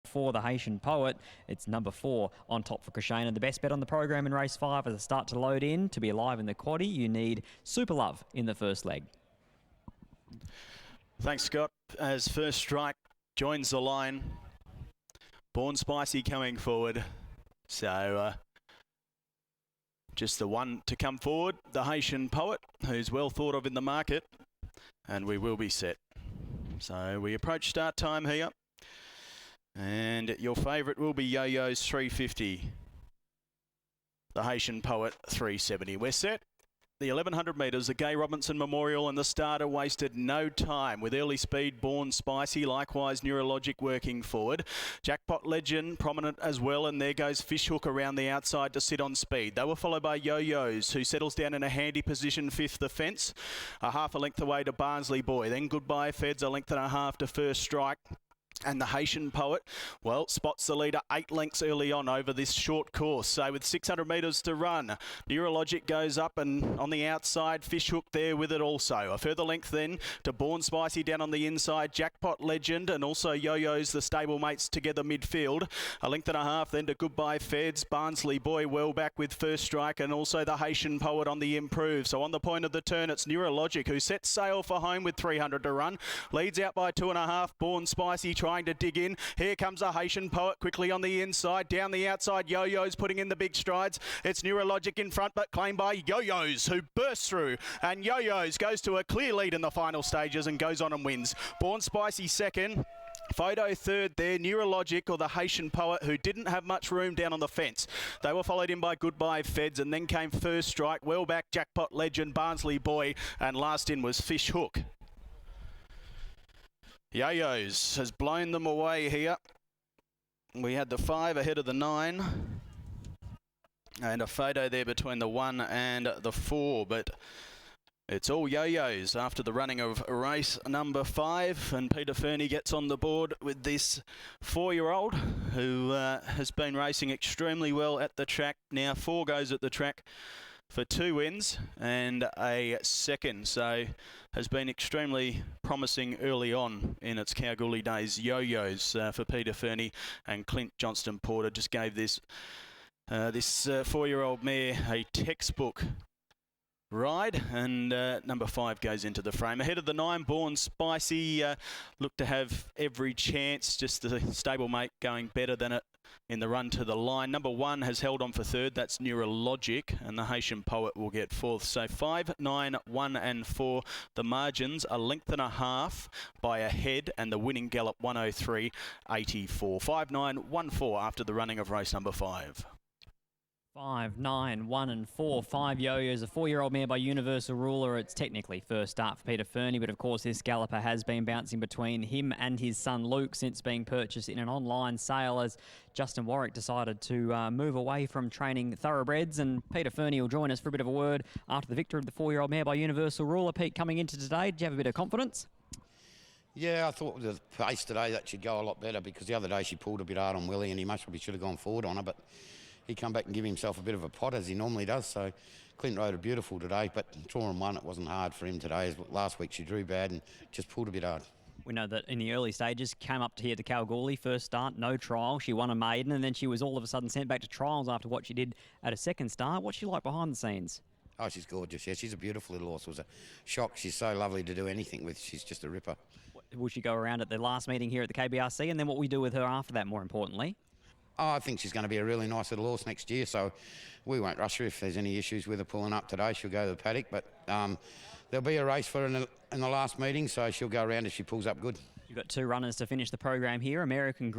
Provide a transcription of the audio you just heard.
For the Haitian Poet, it's number 4 on top for Krishna. The best bet on the program in race 5 as a start to load in. To be alive in the quaddie, you need Super Love in the first leg. Thanks, Scott. As first strike joins the line, Born Spicy coming forward. So just the one to come forward, the Haitian Poet, who's well thought of in the market, and we will be set. So we approach start time here. And your favourite will be Yo-Yo's 350. The Haitian Poet 370. We're set. The 1100 metres, the Gay Robinson Memorial, and the starter wasted no time with early speed Born Spicy, likewise Neurologic working forward. Jackpot Legend prominent as well, and there goes Fishhook around the outside to sit on speed. They were followed by Yo-Yo's, who settles down in a handy position, 5th the fence, a half a length away to Barnsley Boy. Then Goodbye Feds, a length and a half to First Strike. And the Haitian Poet, well, spots the leader 8 lengths early on over this short course. So with 600 metres to run, Neurologic goes up, and on the outside, Fishhook there with it also. A further length then to Born Spicy down on the inside, Jackpot Legend, and also Yo-Yo's, the stablemates together midfield. A length and a half then to Goodbye Feds, Barnsley Boy well back with First Strike, and also the Haitian Poet on the improve. So on the point of the turn, it's Neurologic, who sets sail for home with 300 to run. Leads out by 2.5, Born Spicy trying to dig in. Here comes a Haitian Poet quickly on the inside. Down the outside, Yo-Yo's putting in the big strides. It's Neurologic in front, but claimed by Yo-Yo's, who bursts through. And Yo-Yo's goes to a clear lead in the final stages and goes on and wins. Born Spicy second. Photo third there, Neurologic, or the Haitian Poet, who didn't have much room down on the fence. They were followed in by Goodbye Feds, and then came First Strike, well back Jackpot Legend, Barnsley Boy, and last in was Fishhook. Yo-Yo's has blown them away here. We had the 5 ahead of the 9. And a photo there between the 1 and the 4. But it's all Yo-Yo's after the running of race number 5. And Peter Fernie gets on the board with this 4-year-old who has been racing extremely well at the track. Now 4 goes at the track for 2 wins and a second, so has been extremely promising early on in its Kalgoorlie days. Yo-Yo's for Peter Fernie, and Clint Johnston Porter just gave this 4-year-old mare a textbook ride, and number 5 goes into the frame. Ahead of the 9, Born Spicy, looked to have every chance, just the stablemate going better than it in the run to the line. Number 1 has held on for third, that's Neurologic, and the Haitian Poet will get fourth. So 5, 9, 1 and 4, the margins a length and a half by a head, and the winning gallop 103.84. 5, 9, 1, 4 after the running of race number 5. 5, 9, 1 and 4. 5 Yo-Yo's, a 4-year-old mare by Universal Ruler. It's technically first start for Peter Fernie, but of course this galloper has been bouncing between him and his son Luke since being purchased in an online sale, as Justin Warwick decided to move away from training thoroughbreds. And Peter Fernie will join us for a bit of a word after the victory of the 4-year-old mare by Universal Ruler. Pete, coming into today, did you have a bit of confidence? Yeah, I thought with the pace today that should go a lot better, because the other day she pulled a bit hard on Willie, and he most probably should have gone forward on her, but he come back and give himself a bit of a pot as he normally does. So Clint rode it beautiful today, but drawing 1, it wasn't hard for him today. As last week she drew bad and just pulled a bit hard. We know that in the early stages, came up to here to Kalgoorlie, first start, no trial. She won a maiden, and then she was all of a sudden sent back to trials after what she did at a second start. What's she like behind the scenes? Oh, she's gorgeous. Yeah, she's a beautiful little horse. It was a shock. She's so lovely to do anything with. She's just a ripper. Will she go around at the last meeting here at the KBRC, and then what we do with her after that, more importantly? Oh, I think she's going to be a really nice little horse next year, so we won't rush her. If there's any issues with her pulling up today, she'll go to the paddock, but there'll be a race for her in the last meeting, so she'll go around if she pulls up good. You've got 2 runners to finish the program here. American